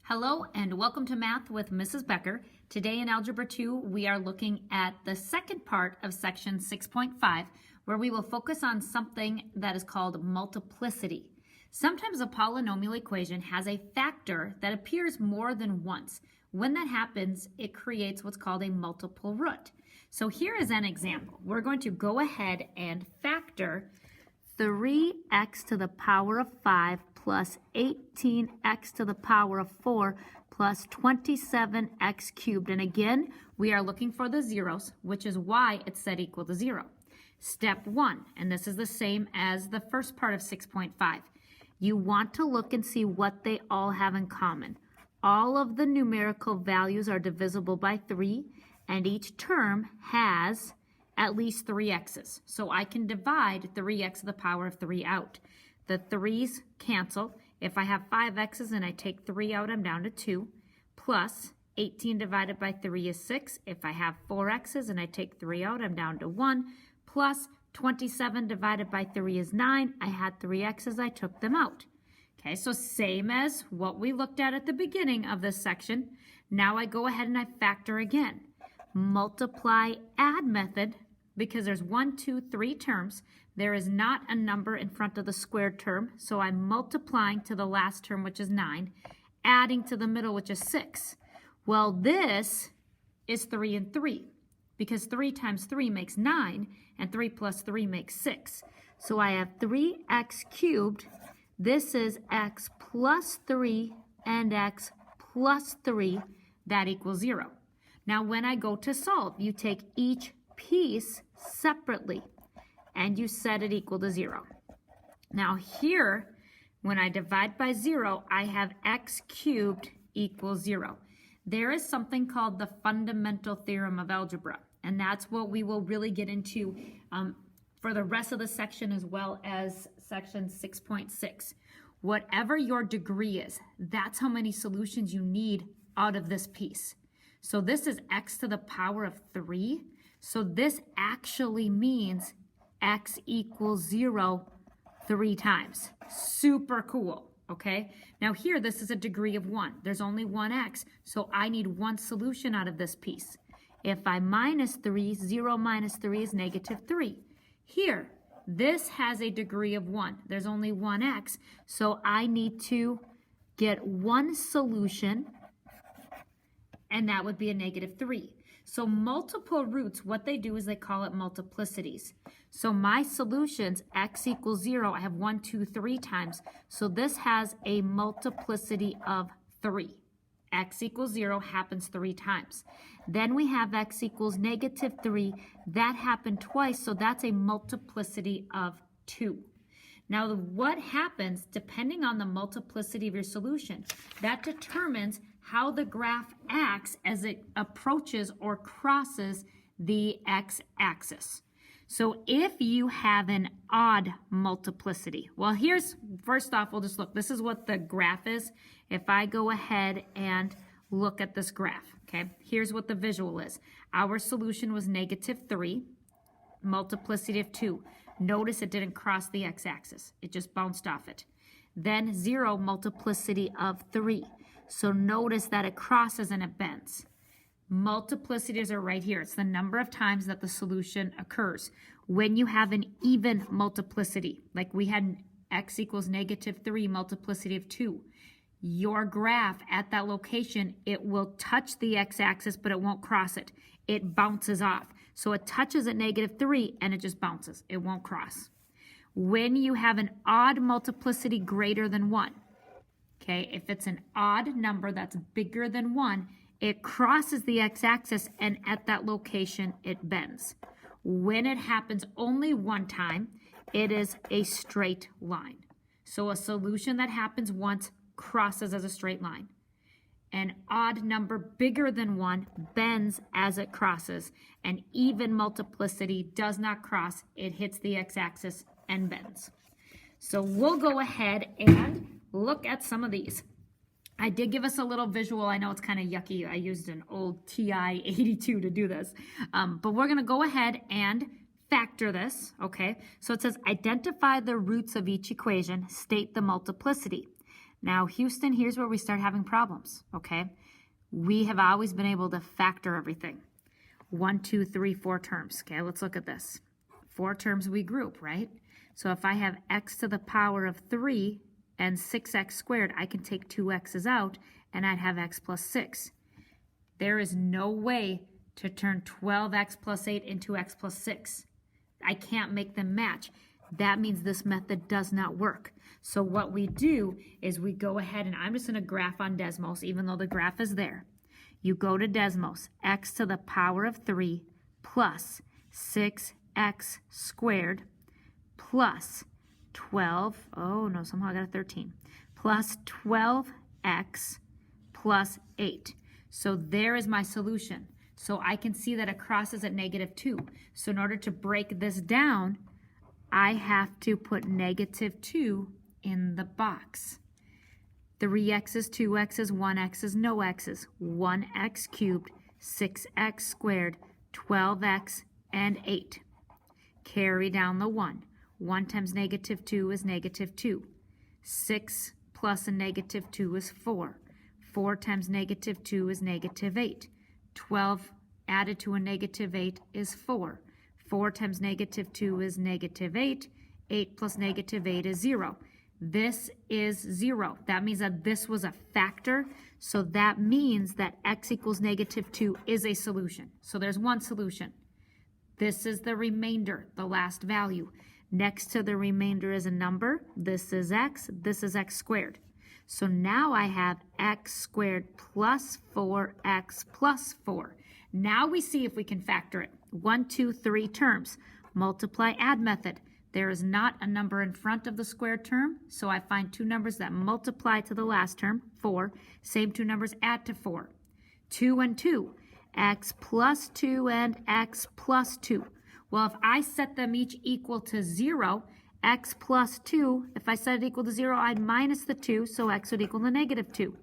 Hello and welcome to Math with Mrs. Becker. Today in Algebra 2, we are looking at the second part of section 6.5, where we will focus on something that is called multiplicity. Sometimes a polynomial equation has a factor that appears more than once. When that happens, it creates what's called a multiple root. So here is an example. We're going to go ahead and factor 3x to the power of 5 plus 18x to the power of 4 plus 27x cubed. And again, we are looking for the zeros, which is why it's set equal to 0. Step 1, and this is the same as the first part of 6.5. You want to look and see what they all have in common. All of the numerical values are divisible by 3, and each term has at least 3 x's. So I can divide 3x to the power of 3 out. The 3's cancel. If I have 5 x's and I take 3 out, I'm down to 2. Plus 18 divided by 3 is 6. If I have 4 x's and I take 3 out, I'm down to 1. Plus 27 divided by 3 is 9. I had 3 x's, I took them out. Okay, so same as what we looked at the beginning of this section. Now I go ahead and I factor again. Multiply add method, because there's 1, 2, 3 terms. There is not a number in front of the squared term, so I'm multiplying to the last term, which is 9, adding to the middle, which is 6. Well, this is 3 and 3, because 3 times 3 makes 9, and 3 plus 3 makes 6. So I have 3x cubed. This is x plus 3 and x plus 3. That equals 0. Now, when I go to solve, you take each piece separately, and you set it equal to 0. Now here, when I divide by 0, I have x cubed equals 0. There is something called the fundamental theorem of algebra, and that's what we will really get into for the rest of the section as well as section 6.6. Whatever your degree is, that's how many solutions you need out of this piece. So this is x to the power of 3. So this actually means x equals 0 3 times. Super cool, okay? Now here, this is a degree of 1. There's only one x, so I need one solution out of this piece. If I minus 3, 0 minus 3 is negative 3. Here, this has a degree of 1. There's only one x, so I need to get one solution, and that would be a negative 3. So multiple roots, what they do is they call it multiplicities. So my solutions, x equals 0, I have 1, 2, 3 times. So this has a multiplicity of 3. X equals 0 happens 3 times. Then we have x equals negative 3. That happened twice, so that's a multiplicity of 2. Now, what happens, depending on the multiplicity of your solution, that determines how the graph acts as it approaches or crosses the x-axis. So if you have an odd multiplicity, well, first off, we'll just look. This is what the graph is. If I go ahead and look at this graph, okay, here's what the visual is. Our solution was negative 3, multiplicity of 2. Notice it didn't cross the x-axis. It just bounced off it. Then 0, multiplicity of 3. So notice that it crosses and it bends. Multiplicities are right here. It's the number of times that the solution occurs. When you have an even multiplicity, like we had x equals negative 3, multiplicity of 2, your graph at that location, it will touch the x-axis, but it won't cross it. It bounces off. So it touches at negative 3 and it just bounces. It won't cross. When you have an odd multiplicity greater than 1, okay, if it's an odd number that's bigger than 1, it crosses the x-axis and at that location it bends. When it happens only one time, it is a straight line. So a solution that happens once crosses as a straight line. An odd number bigger than 1 bends as it crosses. An even multiplicity does not cross. It hits the x-axis and bends. So we'll go ahead and look at some of these. I did give us a little visual. I know it's kind of yucky. I used an old TI-82 to do this. But we're going to go ahead and factor this, okay? So it says identify the roots of each equation, state the multiplicity. Now, Houston, here's where we start having problems, okay? We have always been able to factor everything. 1, 2, 3, 4 terms. Okay, let's look at this. 4 terms we group, right? So if I have x to the power of 3 and 6x squared, I can take 2 x's out and I'd have x plus 6. There is no way to turn 12x plus 8 into x plus 6. I can't make them match. That means this method does not work. So what we do is we go ahead, and I'm just going to graph on Desmos, even though the graph is there. You go to Desmos, x to the power of 3 plus 6x squared plus 12, oh no, somehow I got a 13, plus 12x plus 8. So there is my solution. So I can see that it crosses at -2. So in order to break this down, I have to put -2 in the box. 3x's, 2x's, 1x's, no x's. 1x cubed, 6x squared, 12x, and 8. Carry down the 1. 1 times -2 is -2. 6 plus a -2 is 4. 4 times -2 is -8. 12 added to a -8 is 4. 4 times -2 is -8. 8 plus -8 is 0. This is 0. That means that this was a factor. So that means that x equals -2 is a solution. So there's one solution. This is the remainder, the last value. Next to the remainder is a number. This is x. This is x squared. So now I have x squared plus 4x plus 4. Now we see if we can factor it. 1, 2, 3 terms. Multiply, add method. There is not a number in front of the squared term, so I find 2 numbers that multiply to the last term, 4. Same 2 numbers add to 4. 2 and 2. X plus 2 and x plus 2. Well, if I set them each equal to 0, x plus 2, if I set it equal to 0, I'd minus the 2, so x would equal to -2.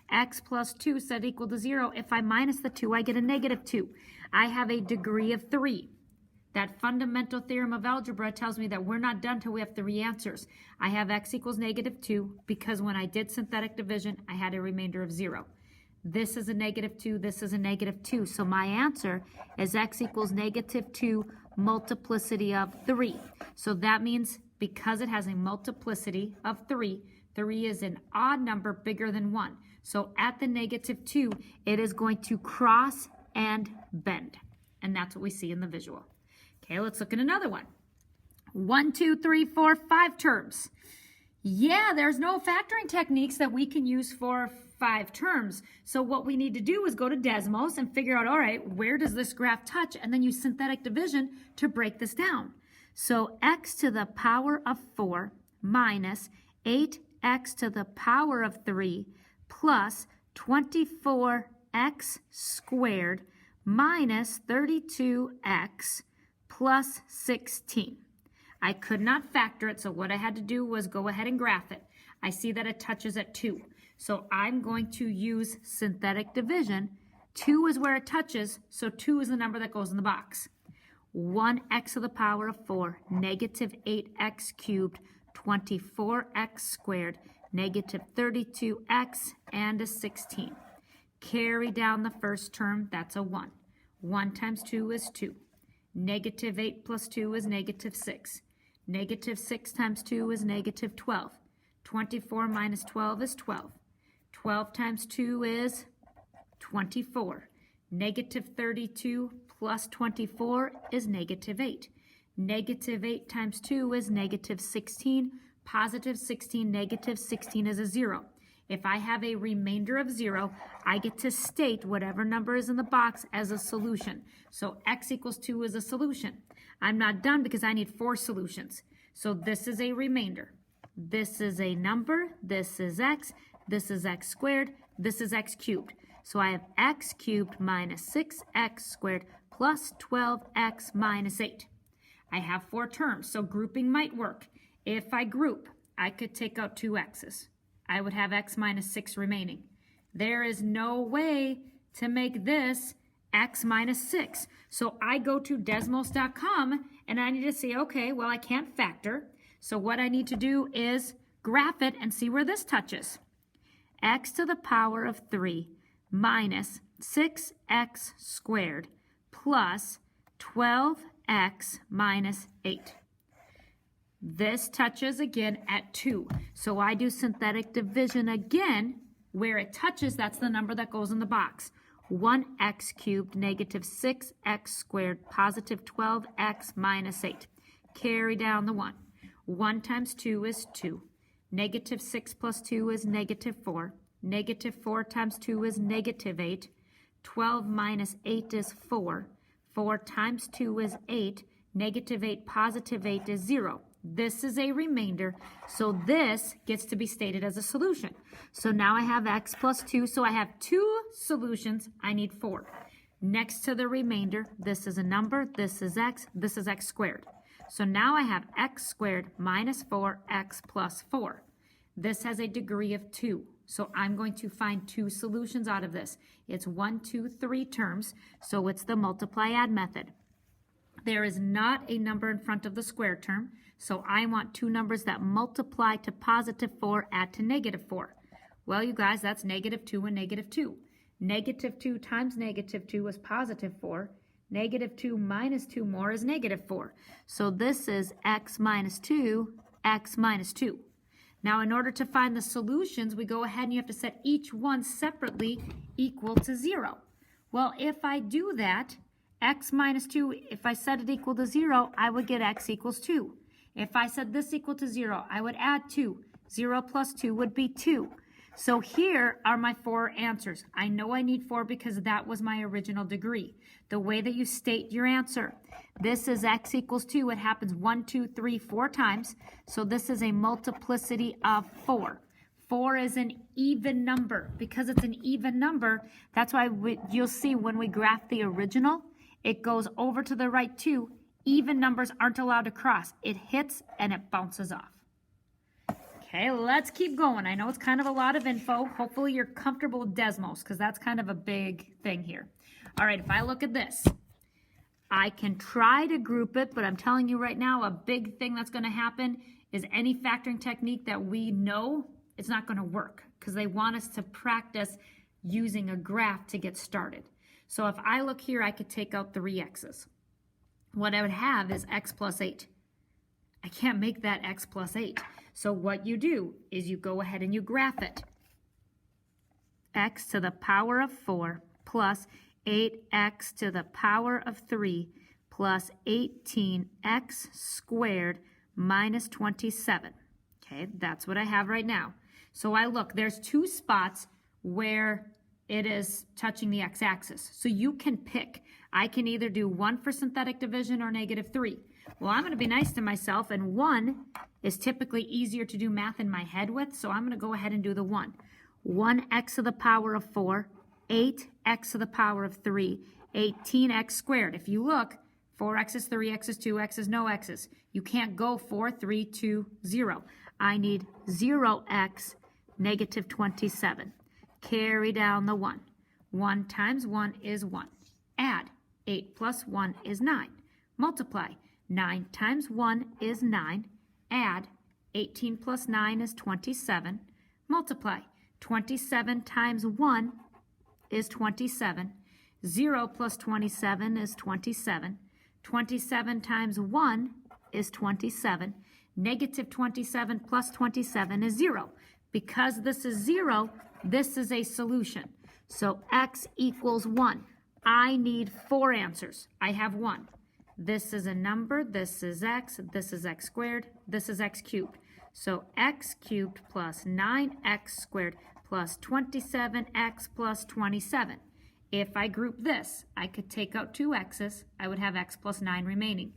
X plus 2 set equal to 0. If I minus the 2, I get a -2. I have a degree of 3. That fundamental theorem of algebra tells me that we're not done till we have 3 answers. I have x equals -2 because when I did synthetic division, I had a remainder of 0. This is a -2, this is a -2. So my answer is x equals -2 multiplicity of 3. So that means because it has a multiplicity of 3, 3 is an odd number bigger than 1. So at the -2, it is going to cross and bend. And that's what we see in the visual. Okay, let's look at another one. 1, 2, 3, 4, 5 terms. Yeah, there's no factoring techniques that we can use for 5 terms. So what we need to do is go to Desmos and figure out, all right, where does this graph touch? And then use synthetic division to break this down. So x to the power of 4 minus 8x to the power of 3 plus 24x squared minus 32x plus 16. I could not factor it, so what I had to do was go ahead and graph it. I see that it touches at 2. So I'm going to use synthetic division. 2 is where it touches, so 2 is the number that goes in the box. 1x to the power of 4, -8x cubed, 24x squared, -32x, and a 16. Carry down the first term, that's a 1. 1 times 2 is 2. -8 plus 2 is -6. -6 times 2 is -12. 24 minus 12 is 12. 12 times 2 is 24. -32 plus 24 is -8. -8 times 2 is -16. Positive 16, -16 is a 0. If I have a remainder of 0, I get to state whatever number is in the box as a solution. So x equals 2 is a solution. I'm not done because I need 4 solutions. So this is a remainder. This is a number. This is x. This is x squared. This is x cubed. So I have x cubed minus 6x squared plus 12x minus 8. I have 4 terms, so grouping might work. If I group, I could take out 2 x's. I would have x minus 6 remaining. There is no way to make this x minus 6. So I go to Desmos.com and I need to say, okay, well, I can't factor. So what I need to do is graph it and see where this touches. x to the power of 3 minus 6x squared plus 12x minus 8. This touches again at 2. So I do synthetic division again. Where it touches, that's the number that goes in the box. 1x cubed negative 6x squared positive 12x minus 8. Carry down the 1. 1 times 2 is 2. Negative 6 plus 2 is negative 4. Negative 4 times 2 is negative 8. 12 minus 8 is 4. 4 times 2 is 8. Negative 8 positive 8 is 0. This is a remainder, so this gets to be stated as a solution. So now I have x plus 2, so I have 2 solutions. I need 4. Next to the remainder, this is a number, this is x squared. So now I have x squared minus 4x plus 4. This has a degree of 2. So I'm going to find 2 solutions out of this. It's 1, 2, 3 terms, so it's the multiply-add method. There is not a number in front of the square term, so I want 2 numbers that multiply to positive 4, add to negative 4. Well, you guys, that's negative 2 and negative 2. Negative 2 times negative 2 is positive 4. Negative 2 minus 2 more is negative 4. So this is x minus 2, x minus 2. Now, in order to find the solutions, we go ahead and you have to set each one separately equal to 0. Well, if I do that, x minus 2, if I set it equal to 0, I would get x equals 2. If I set this equal to 0, I would add 2. 0 plus 2 would be 2. So here are my 4 answers. I know I need 4 because that was my original degree. The way that you state your answer, this is x equals 2. It happens 1, 2, 3, 4 times. So this is a multiplicity of 4. 4 is an even number. Because it's an even number, that's why you'll see when we graph the original, it goes over to the right 2. Even numbers aren't allowed to cross. It hits and it bounces off. Okay, let's keep going. I know it's kind of a lot of info. Hopefully you're comfortable with Desmos because that's kind of a big thing here. All right, if I look at this, I can try to group it, but I'm telling you right now, a big thing that's going to happen is any factoring technique that we know, it's not going to work because they want us to practice using a graph to get started. So if I look here, I could take out 3 x's. What I would have is x plus 8. I can't make that x plus 8. So what you do is you go ahead and you graph it. X to the power of 4 plus 8x to the power of 3 plus 18x squared minus 27. Okay, that's what I have right now. So I look, there's 2 spots where it is touching the x-axis. So you can pick. I can either do 1 for synthetic division or negative 3. Well, I'm going to be nice to myself, and 1 is typically easier to do math in my head with, so I'm going to go ahead and do the 1. 1x to the power of 4, 8x to the power of 3, 18x squared. If you look, 4x is 3x is 2x is no x's. You can't go 4, 3, 2, 0. I need 0x negative 27. Carry down the 1. 1 times 1 is 1. Add. 8 plus 1 is 9. Multiply. 9 times 1 is 9. Add. 18 plus 9 is 27. Multiply. 27 times 1 is 27. 0 plus 27 is 27. 27 times 1 is 27. Negative 27 plus 27 is 0. Because this is 0, this is a solution. So x equals 1. I need 4 answers. I have 1. This is a number. This is x squared. This is x cubed. So x cubed plus 9x squared plus 27x plus 27. If I group this, I could take out 2 x's. I would have x plus 9 remaining.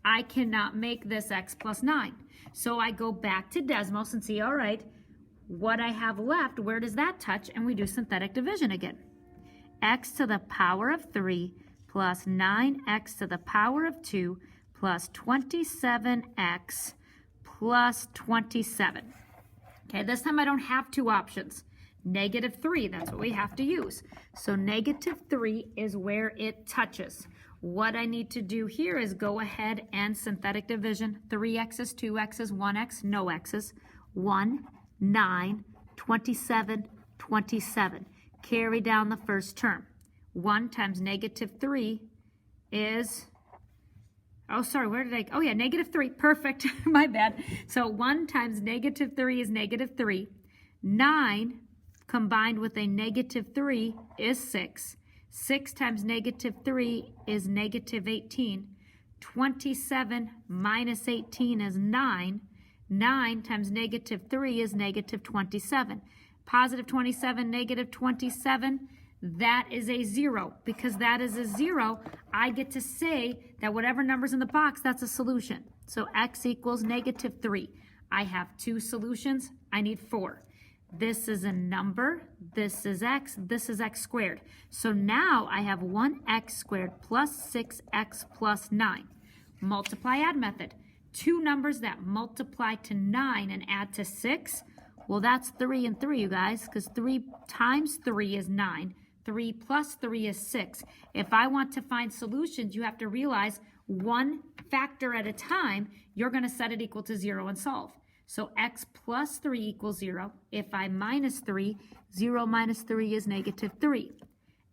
I cannot make this x plus 9. So I go back to Desmos and see, all right, what I have left, where does that touch? And we do synthetic division again. X to the power of 3 plus 9x to the power of 2 plus 27x plus 27. Okay, this time I don't have 2 options. Negative 3, that's what we have to use. So negative 3 is where it touches. What I need to do here is go ahead and synthetic division. 3x's, 2x's, 1x, no x's. 1, 9, 27, 27. Carry down the first term. 1 times negative 3 is, oh, sorry, where did I, oh yeah, negative 3, perfect, my bad. So 1 times negative 3 is negative 3. 9 combined with a negative 3 is 6. 6 times negative 3 is negative 18. 27 minus 18 is 9. 9 times negative 3 is negative 27. Positive 27, negative 27, that is a 0. Because that is a 0, I get to say that whatever number's in the box, that's a solution. So x equals negative 3. I have 2 solutions. I need 4. This is a number. This is x squared. So now I have 1x squared plus 6x plus 9. Multiply add method. 2 numbers that multiply to 9 and add to 6. Well, that's 3 and 3, you guys, because 3 times 3 is 9. 3 plus 3 is 6. If I want to find solutions, you have to realize one factor at a time, you're going to set it equal to 0 and solve. So x plus 3 equals 0. If I minus 3, 0 minus 3 is negative 3.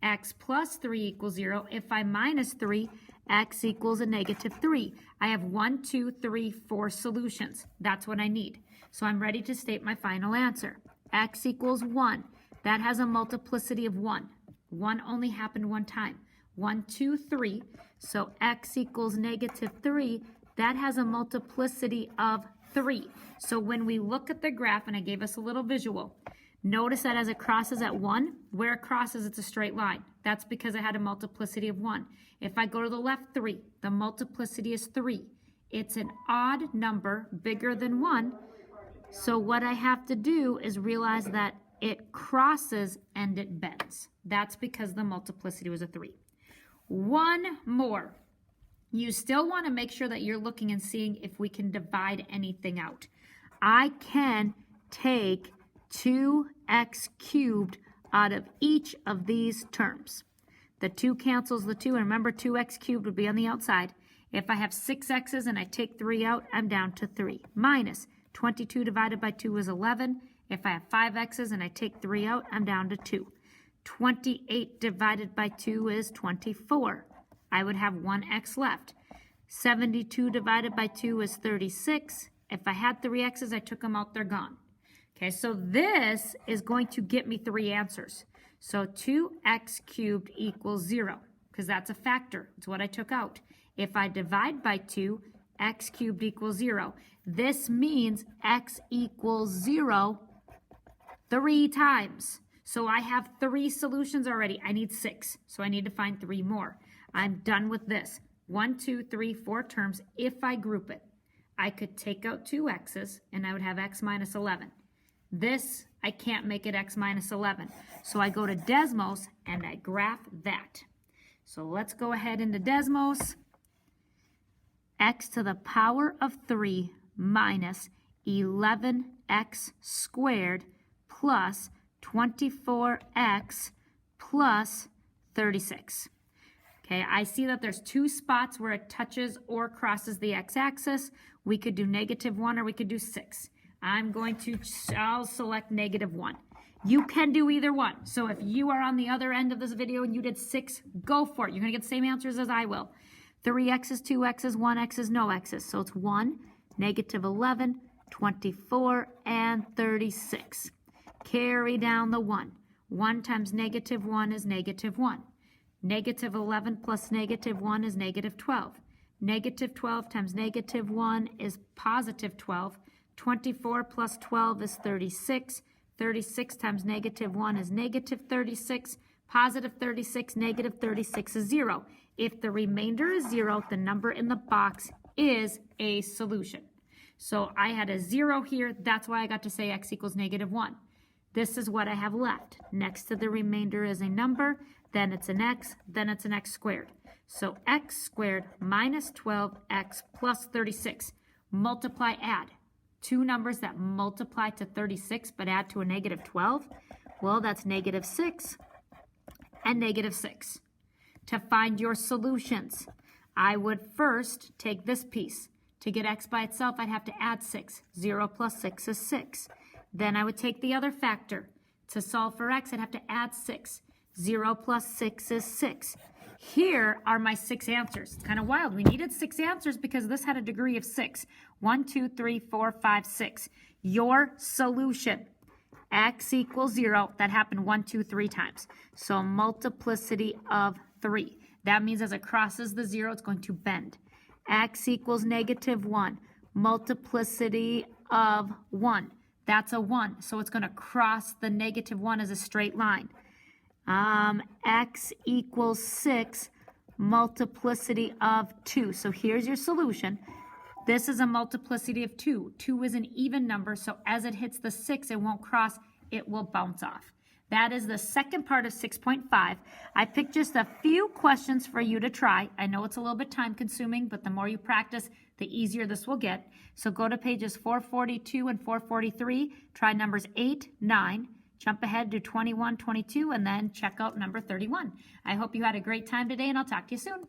X plus 3 equals 0. If I minus 3, x equals a negative 3. I have 1, 2, 3, 4 solutions. That's what I need. So I'm ready to state my final answer. X equals 1. That has a multiplicity of 1. 1 only happened one time. 1, 2, 3. So x equals negative 3. That has a multiplicity of 3. So when we look at the graph, and I gave us a little visual, notice that as it crosses at 1, where it crosses, it's a straight line. That's because I had a multiplicity of 1. If I go to the left 3, the multiplicity is 3. It's an odd number, bigger than 1. So what I have to do is realize that it crosses and it bends. That's because the multiplicity was a 3. One more. You still want to make sure that you're looking and seeing if we can divide anything out. I can take 2x cubed out of each of these terms. The 2 cancels the 2, and remember 2x cubed would be on the outside. If I have 6 x's and I take 3 out, I'm down to 3. Minus 22 divided by 2 is 11. If I have 5 x's and I take 3 out, I'm down to 2. 28 divided by 2 is 24. I would have 1 x left. 72 divided by 2 is 36. If I had 3 x's, I took them out, they're gone. Okay, so this is going to get me 3 answers. So 2x cubed equals 0, because that's a factor. It's what I took out. If I divide by 2, x cubed equals 0. This means x equals 0 3 times. So I have 3 solutions already. I need 6, so I need to find 3 more. I'm done with this. 1, 2, 3, 4 terms. If I group it, I could take out 2 x's, and I would have x minus 11. This, I can't make it x minus 11. So I go to Desmos, and I graph that. So let's go ahead into Desmos. X to the power of 3 minus 11x squared plus 24x plus 36. Okay, I see that there's 2 spots where it touches or crosses the x-axis. We could do -1 or we could do 6. I'll select -1. You can do either one. So if you are on the other end of this video and you did 6, go for it. You're going to get the same answers as I will. 3 x's, 2 x's, 1 x's, no x's. So it's 1, -11, 24, and 36. Carry down the 1. 1 times -1 is -1. -11 plus -1 is -12. -12 times -1 is +12. 24 plus 12 is 36. 36 times -1 is -36. +36, -36 is 0. If the remainder is 0, the number in the box is a solution. So I had a 0 here. That's why I got to say x equals -1. This is what I have left. Next to the remainder is a number, then it's an x, then it's an x squared. So x squared minus 12x plus 36. Multiply, add. 2 numbers that multiply to 36 but add to a -12. Well, that's -6 and -6. To find your solutions, I would first take this piece. To get x by itself, I'd have to add 6. 0 plus 6 is 6. Then I would take the other factor. To solve for x, I'd have to add 6. 0 plus 6 is 6. Here are my 6 answers. It's kind of wild. We needed 6 answers because this had a degree of 6. 1, 2, 3, 4, 5, 6. Your solution, x equals 0. That happened 1, 2, 3 times. So multiplicity of 3. That means as it crosses the 0, it's going to bend. X equals -1. Multiplicity of 1. That's a 1. So it's going to cross the -1 as a straight line. X equals 6. Multiplicity of 2. So here's your solution. This is a multiplicity of 2. 2 is an even number, so as it hits the 6, it won't cross, it will bounce off. That is the second part of 6.5. I picked just a few questions for you to try. I know it's a little bit time consuming, but the more you practice, the easier this will get. So go to pages 442 and 443, try numbers 8, 9, jump ahead to 21, 22, and then check out number 31. I hope you had a great time today, and I'll talk to you soon.